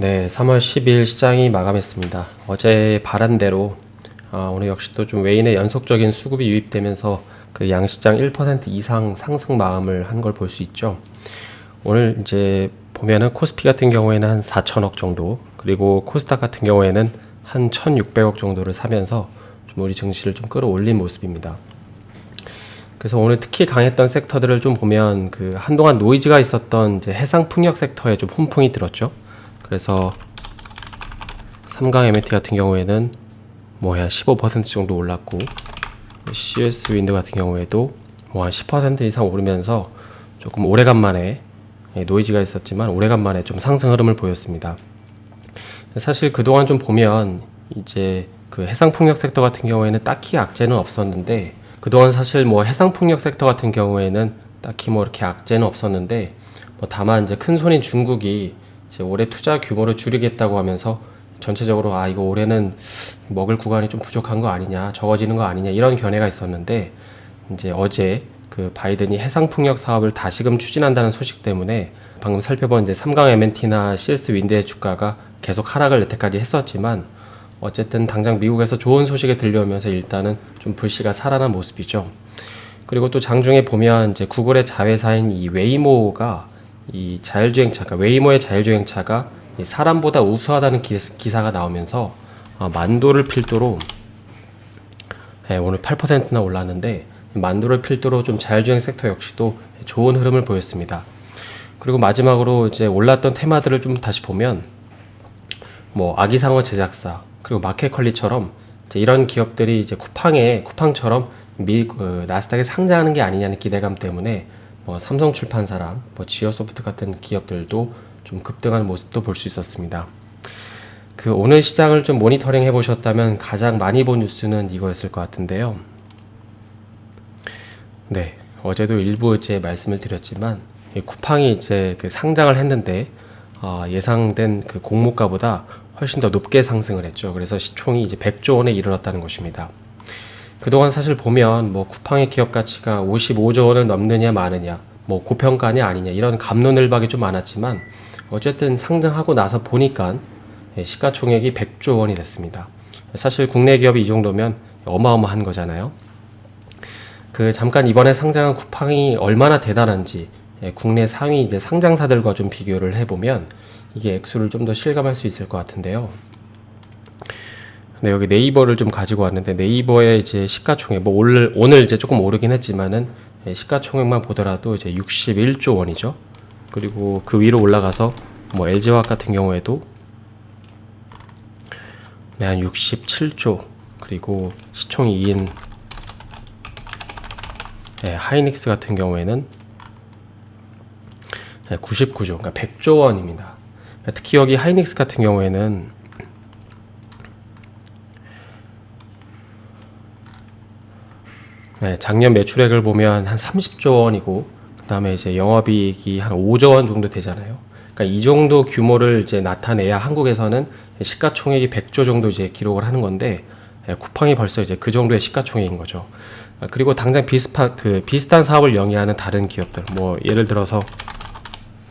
네, 3월 10일 시장이 마감했습니다. 어제 바란대로 오늘 역시 또 좀 외인의 연속적인 수급이 유입되면서 그 양시장 1% 이상 상승 마감을 한 걸 볼 수 있죠. 오늘 이제 보면은 코스피 같은 경우에는 한 4천억 정도, 그리고 코스닥 같은 경우에는 한 1,600억 정도를 사면서 좀 우리 증시를 좀 끌어올린 모습입니다. 그래서 오늘 특히 강했던 섹터들을 좀 보면 그 한동안 노이즈가 있었던 이제 해상 풍력 섹터에 좀 훈풍이 들었죠. 그래서 삼강 M&T 같은 경우에는 뭐 한 15% 정도 올랐고, CS 윈드 같은 경우에도 뭐 한 10% 이상 오르면서 조금 오래간만에, 노이즈가 있었지만 오래간만에 좀 상승 흐름을 보였습니다. 사실 그동안 좀 보면 이제 그 해상풍력 섹터 같은 경우에는 딱히 악재는 없었는데, 그동안 사실 뭐 해상풍력 섹터 같은 경우에는 딱히 뭐 이렇게 악재는 없었는데, 뭐 다만 이제 큰 손인 중국이 이제 올해 투자 규모를 줄이겠다고 하면서 전체적으로 이거 올해는 먹을 구간이 좀 부족한 거 아니냐, 적어지는 거 아니냐, 이런 견해가 있었는데, 이제 어제 그 바이든이 해상풍력 사업을 다시금 추진한다는 소식 때문에 방금 살펴본 이제 삼강 M&T나 CS 윈드의 주가가 계속 하락을 여태까지 했었지만, 어쨌든 당장 미국에서 좋은 소식이 들려오면서 일단은 좀 불씨가 살아난 모습이죠. 그리고 또 장중에 보면 이제 구글의 자회사인 이 웨이모가 이 자율주행차, 그러니까 웨이모의 자율주행차가 사람보다 우수하다는 기사가 나오면서 만도를 필두로, 오늘 8%나 올랐는데, 만도를 필두로 좀 자율주행 섹터 역시도 좋은 흐름을 보였습니다. 그리고 마지막으로 이제 올랐던 테마들을 좀 다시 보면, 뭐 아기상어 제작사, 그리고 마켓컬리처럼 이제 이런 기업들이 이제 쿠팡처럼 나스닥에 상장하는 게 아니냐는 기대감 때문에 뭐 삼성출판사랑 뭐 지어소프트 같은 기업들도 좀 급등하는 모습도 볼 수 있었습니다. 그 오늘 시장을 좀 모니터링 해보셨다면 가장 많이 본 뉴스는 이거였을 것 같은데요. 네, 어제도 일부 이제 말씀을 드렸지만 쿠팡이 이제 그 상장을 했는데 예상된 그 공모가보다 훨씬 더 높게 상승을 했죠. 그래서 시총이 이제 100조 원에 이르렀다는 것입니다. 그동안 사실 보면 뭐 쿠팡의 기업 가치가 55조 원을 넘느냐 마느냐, 뭐 고평가냐 아니냐, 이런 갑론을박이 좀 많았지만 어쨌든 상장하고 나서 보니까 시가총액이 100조 원이 됐습니다. 사실 국내 기업이 이 정도면 어마어마한 거잖아요. 그 잠깐 이번에 상장한 쿠팡이 얼마나 대단한지 국내 상위 이제 상장사들과 좀 비교를 해보면 이게 액수를 좀 더 실감할 수 있을 것 같은데요. 네, 여기 네이버를 좀 가지고 왔는데, 네이버의 이제 시가총액, 뭐 오늘 이제 조금 오르긴 했지만은 시가총액만 보더라도 이제 61조 원이죠. 그리고 그 위로 올라가서 뭐 LG화학 같은 경우에도 네, 한 67조, 그리고 시총이 2인 하이닉스 같은 경우에는 99조, 그러니까 100조 원입니다. 특히 여기 하이닉스 같은 경우에는 작년 매출액을 보면 한 30조 원이고, 그 다음에 이제 영업이익이 한 5조 원 정도 되잖아요. 그러니까 이 정도 규모를 이제 나타내야 한국에서는 시가총액이 100조 정도 이제 기록을 하는 건데, 쿠팡이 벌써 이제 그 정도의 시가총액인 거죠. 그리고 당장 비슷한 사업을 영위하는 다른 기업들, 뭐 예를 들어서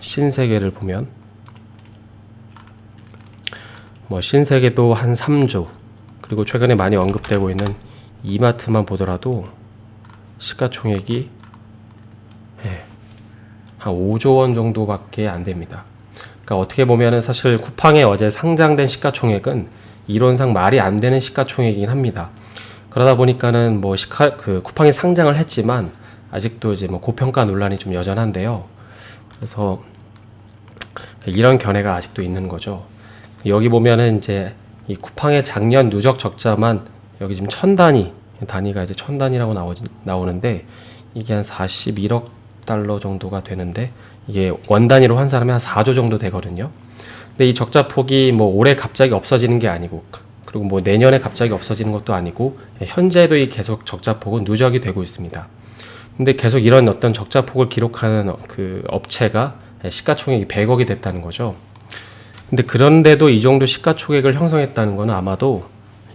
신세계를 보면, 뭐 신세계도 한 3조, 그리고 최근에 많이 언급되고 있는 이마트만 보더라도 시가총액이 한 5조 원 정도밖에 안 됩니다. 그러니까 어떻게 보면은 사실 쿠팡에 어제 상장된 시가총액은 이론상 말이 안 되는 시가총액이긴 합니다. 그러다 보니까는 뭐 쿠팡이 상장을 했지만 아직도 이제 뭐 고평가 논란이 좀 여전한데요. 그래서 이런 견해가 아직도 있는 거죠. 여기 보면은 이제 이 쿠팡의 작년 누적 적자만 여기 지금 단위가 이제 1000단위라고 나오는데, 이게 한 41억 달러 정도가 되는데, 이게 원 단위로 환산하면 한 4조 정도 되거든요. 근데 이 적자 폭이 뭐 올해 갑자기 없어지는 게 아니고, 그리고 뭐 내년에 갑자기 없어지는 것도 아니고, 현재도 이 계속 적자 폭은 누적이 되고 있습니다. 근데 계속 이런 어떤 적자 폭을 기록하는 그 업체가 시가총액이 100억이 됐다는 거죠. 근데 그런데도 이 정도 시가총액을 형성했다는 거는 아마도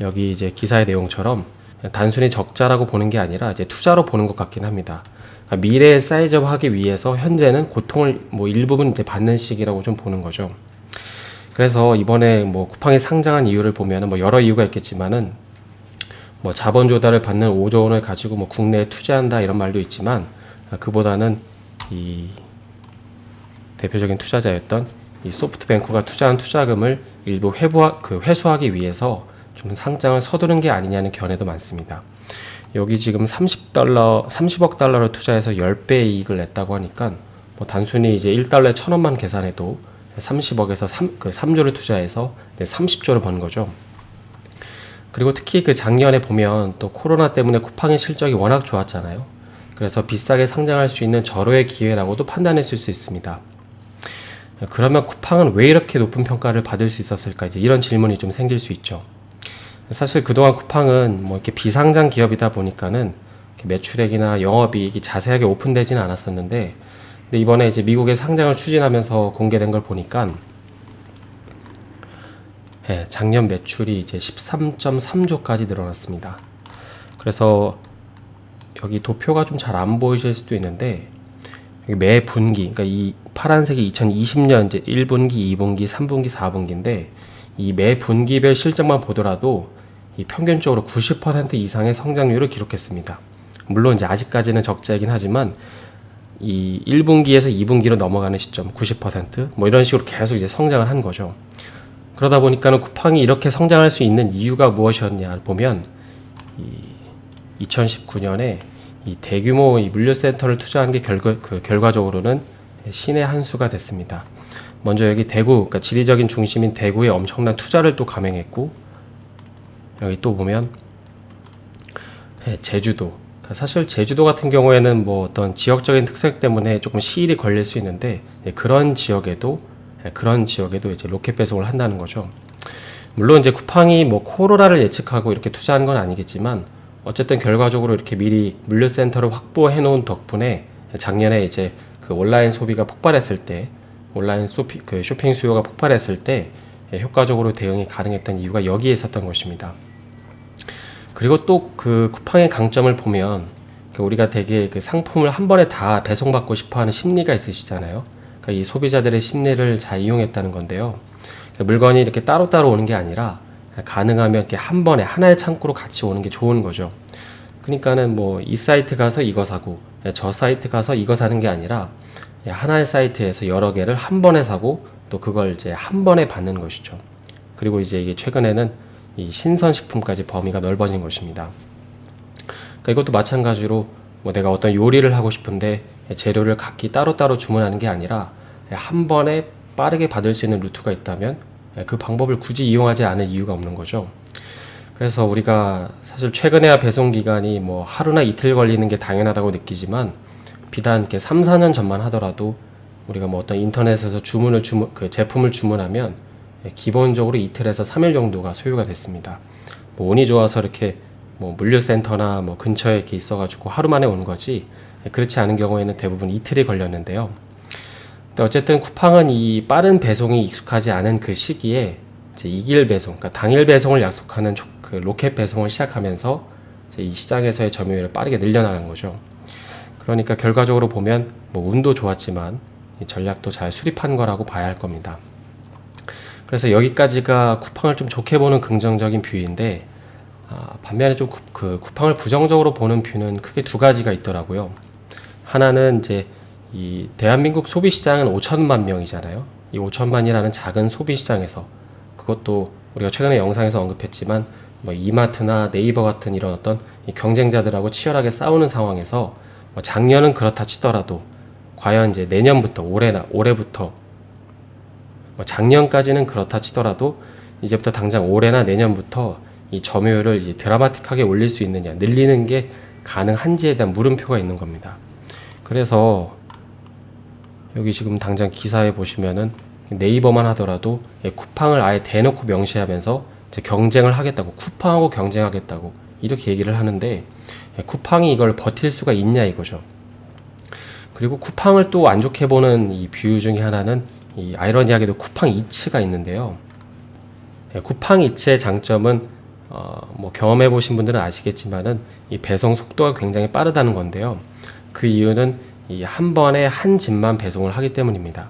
여기 이제 기사의 내용처럼 단순히 적자라고 보는 게 아니라 이제 투자로 보는 것 같긴 합니다. 그러니까 미래에 사이즈업하기 위해서 현재는 고통을 뭐 일부분 이제 받는 시기라고 좀 보는 거죠. 그래서 이번에 뭐 쿠팡이 상장한 이유를 보면은 뭐 여러 이유가 있겠지만은 뭐 자본 조달을 받는 5조 원을 가지고 뭐 국내에 투자한다 이런 말도 있지만 그보다는 이 대표적인 투자자였던 이 소프트뱅크가 투자한 투자금을 일부 회수하기 위해서 좀 상장을 서두른 게 아니냐는 견해도 많습니다. 여기 지금 30억 달러를 투자해서 10배 이익을 냈다고 하니까 뭐 단순히 이제 1달러에 1,000원만 계산해도 30억에서 3조를 투자해서 30조를 번 거죠. 그리고 특히 그 작년에 보면 또 코로나 때문에 쿠팡의 실적이 워낙 좋았잖아요. 그래서 비싸게 상장할 수 있는 절호의 기회라고도 판단했을 수 있습니다. 그러면 쿠팡은 왜 이렇게 높은 평가를 받을 수 있었을까? 이제 이런 질문이 좀 생길 수 있죠. 사실 그동안 쿠팡은 뭐 이렇게 비상장 기업이다 보니까는 매출액이나 영업이익이 자세하게 오픈되지는 않았었는데, 근데 이번에 이제 미국의 상장을 추진하면서 공개된 걸 보니까 작년 매출이 이제 13.3조까지 늘어났습니다. 그래서 여기 도표가 좀 잘 안 보이실 수도 있는데 매 분기, 그러니까 이 파란색이 2020년 이제 1분기, 2분기, 3분기, 4분기인데 이 매 분기별 실적만 보더라도 이 평균적으로 90% 이상의 성장률을 기록했습니다. 물론 이제 아직까지는 적자이긴 하지만 이 1분기에서 2분기로 넘어가는 시점 90%뭐 이런 식으로 계속 이제 성장을 한 거죠. 그러다 보니까는 쿠팡이 이렇게 성장할 수 있는 이유가 무엇이었냐 보면 2019년에 이 대규모 이 물류센터를 투자한 게 결과적으로는 신의 한 수가 됐습니다. 먼저 여기 대구, 그러니까 지리적인 중심인 대구에 엄청난 투자를 또 감행했고, 여기 또 보면 제주도. 사실 제주도 같은 경우에는 뭐 어떤 지역적인 특색 때문에 조금 시일이 걸릴 수 있는데 그런 지역에도 이제 로켓 배송을 한다는 거죠. 물론 이제 쿠팡이 뭐 코로나를 예측하고 이렇게 투자한 건 아니겠지만 어쨌든 결과적으로 이렇게 미리 물류센터를 확보해 놓은 덕분에 작년에 이제 그 온라인 소비가 폭발했을 때, 쇼핑 수요가 폭발했을 때 효과적으로 대응이 가능했던 이유가 여기에 있었던 것입니다. 그리고 또 그 쿠팡의 강점을 보면 우리가 되게 그 상품을 한 번에 다 배송받고 싶어하는 심리가 있으시잖아요. 그러니까 이 소비자들의 심리를 잘 이용했다는 건데요. 물건이 이렇게 따로따로 오는 게 아니라 가능하면 이렇게 한 번에 하나의 창고로 같이 오는 게 좋은 거죠. 그러니까는 뭐 이 사이트 가서 이거 사고 저 사이트 가서 이거 사는 게 아니라 하나의 사이트에서 여러 개를 한 번에 사고 또 그걸 이제 한 번에 받는 것이죠. 그리고 이제 이게 최근에는 이 신선식품까지 범위가 넓어진 것입니다. 그러니까 이것도 마찬가지로 뭐 내가 어떤 요리를 하고 싶은데 재료를 각기 따로따로 주문하는 게 아니라 한 번에 빠르게 받을 수 있는 루트가 있다면 그 방법을 굳이 이용하지 않을 이유가 없는 거죠. 그래서 우리가 사실 최근에야 배송 기간이 뭐 하루나 이틀 걸리는 게 당연하다고 느끼지만 비단 이렇게 3, 4년 전만 하더라도 우리가 뭐 어떤 인터넷에서 그 제품을 주문하면 기본적으로 이틀에서 3일 정도가 소요가 됐습니다. 뭐 운이 좋아서 이렇게 뭐 물류센터나 뭐 근처에 이렇게 있어가지고 하루 만에 온 거지, 그렇지 않은 경우에는 대부분 이틀이 걸렸는데요. 근데 어쨌든 쿠팡은 이 빠른 배송이 익숙하지 않은 그 시기에 이제 이길 배송, 그러니까 당일 배송을 약속하는 그 로켓 배송을 시작하면서 이제 이 시장에서의 점유율을 빠르게 늘려나간 거죠. 그러니까 결과적으로 보면 뭐 운도 좋았지만 이 전략도 잘 수립한 거라고 봐야 할 겁니다. 그래서 여기까지가 쿠팡을 좀 좋게 보는 긍정적인 뷰인데, 반면에 좀 쿠팡을 부정적으로 보는 뷰는 크게 두 가지가 있더라고요. 하나는 이제 이 대한민국 소비 시장은 5천만 명이잖아요. 이 5천만이라는 작은 소비 시장에서, 그것도 우리가 최근에 영상에서 언급했지만 뭐 이마트나 네이버 같은 이런 어떤 경쟁자들하고 치열하게 싸우는 상황에서 뭐 작년은 그렇다 치더라도 과연 이제 내년부터 올해부터 뭐 작년까지는 그렇다 치더라도 이제부터 당장 올해나 내년부터 이 점유율을 이제 드라마틱하게 올릴 수 있느냐, 늘리는 게 가능한지에 대한 물음표가 있는 겁니다. 그래서 여기 지금 당장 기사에 보시면은 네이버만 하더라도 쿠팡을 아예 대놓고 명시하면서 이제 경쟁을 하겠다고, 쿠팡하고 경쟁하겠다고 이렇게 얘기를 하는데 쿠팡이 이걸 버틸 수가 있냐 이거죠. 그리고 쿠팡을 또 안 좋게 보는 이 뷰 중에 하나는 이 아이러니하게도 쿠팡 이츠가 있는데요. 쿠팡 이츠의 장점은 뭐 경험해 보신 분들은 아시겠지만은 이 배송 속도가 굉장히 빠르다는 건데요. 그 이유는 이 한 번에 한 집만 배송을 하기 때문입니다.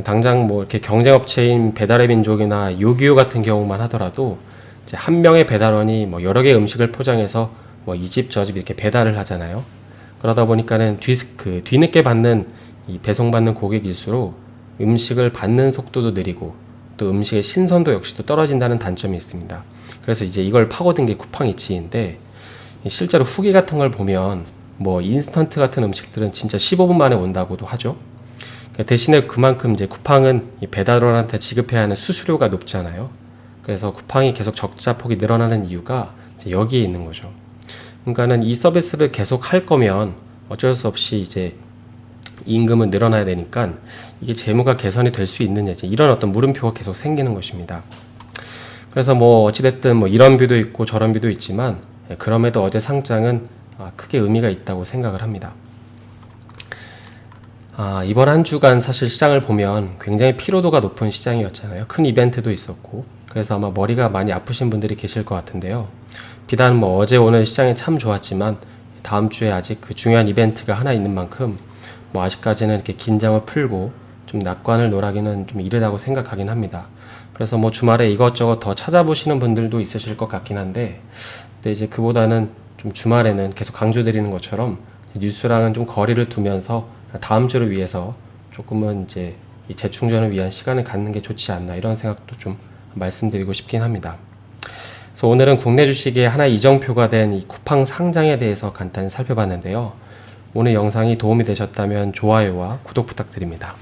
당장 뭐 이렇게 경쟁업체인 배달의 민족이나 요기요 같은 경우만 하더라도 이제 한 명의 배달원이 뭐 여러 개의 음식을 포장해서 뭐 이 집 저 집 이렇게 배달을 하잖아요. 그러다 보니까는 뒤늦게 받는 이 배송받는 고객일수록 음식을 받는 속도도 느리고 또 음식의 신선도 역시도 떨어진다는 단점이 있습니다. 그래서 이제 이걸 파고든 게 쿠팡이츠인데, 실제로 후기 같은 걸 보면 뭐 인스턴트 같은 음식들은 진짜 15분 만에 온다고도 하죠. 대신에 그만큼 이제 쿠팡은 이 배달원한테 지급해야 하는 수수료가 높잖아요. 그래서 쿠팡이 계속 적자 폭이 늘어나는 이유가 이제 여기에 있는 거죠. 그러니까는 이 서비스를 계속 할 거면 어쩔 수 없이 이제 임금은 늘어나야 되니까 이게 재무가 개선이 될 수 있느냐, 이런 어떤 물음표가 계속 생기는 것입니다. 그래서 뭐 어찌됐든 뭐 이런 뷰도 있고 저런 뷰도 있지만, 그럼에도 어제 상장은 크게 의미가 있다고 생각을 합니다. 이번 한 주간 사실 시장을 보면 굉장히 피로도가 높은 시장이었잖아요. 큰 이벤트도 있었고, 그래서 아마 머리가 많이 아프신 분들이 계실 것 같은데요. 비단 뭐 어제 오늘 시장이 참 좋았지만 다음 주에 아직 그 중요한 이벤트가 하나 있는 만큼 뭐 아직까지는 이렇게 긴장을 풀고 좀 낙관을 놀아기는 좀 이르다고 생각하긴 합니다. 그래서 뭐 주말에 이것저것 더 찾아보시는 분들도 있으실 것 같긴 한데, 근데 이제 그보다는 좀 주말에는 계속 강조드리는 것처럼 뉴스랑은 좀 거리를 두면서 다음 주를 위해서 조금은 이제 이 재충전을 위한 시간을 갖는 게 좋지 않나, 이런 생각도 좀 말씀드리고 싶긴 합니다. 그래서 오늘은 국내 주식의 하나의 이정표가 된 이 쿠팡 상장에 대해서 간단히 살펴봤는데요. 오늘 영상이 도움이 되셨다면 좋아요와 구독 부탁드립니다.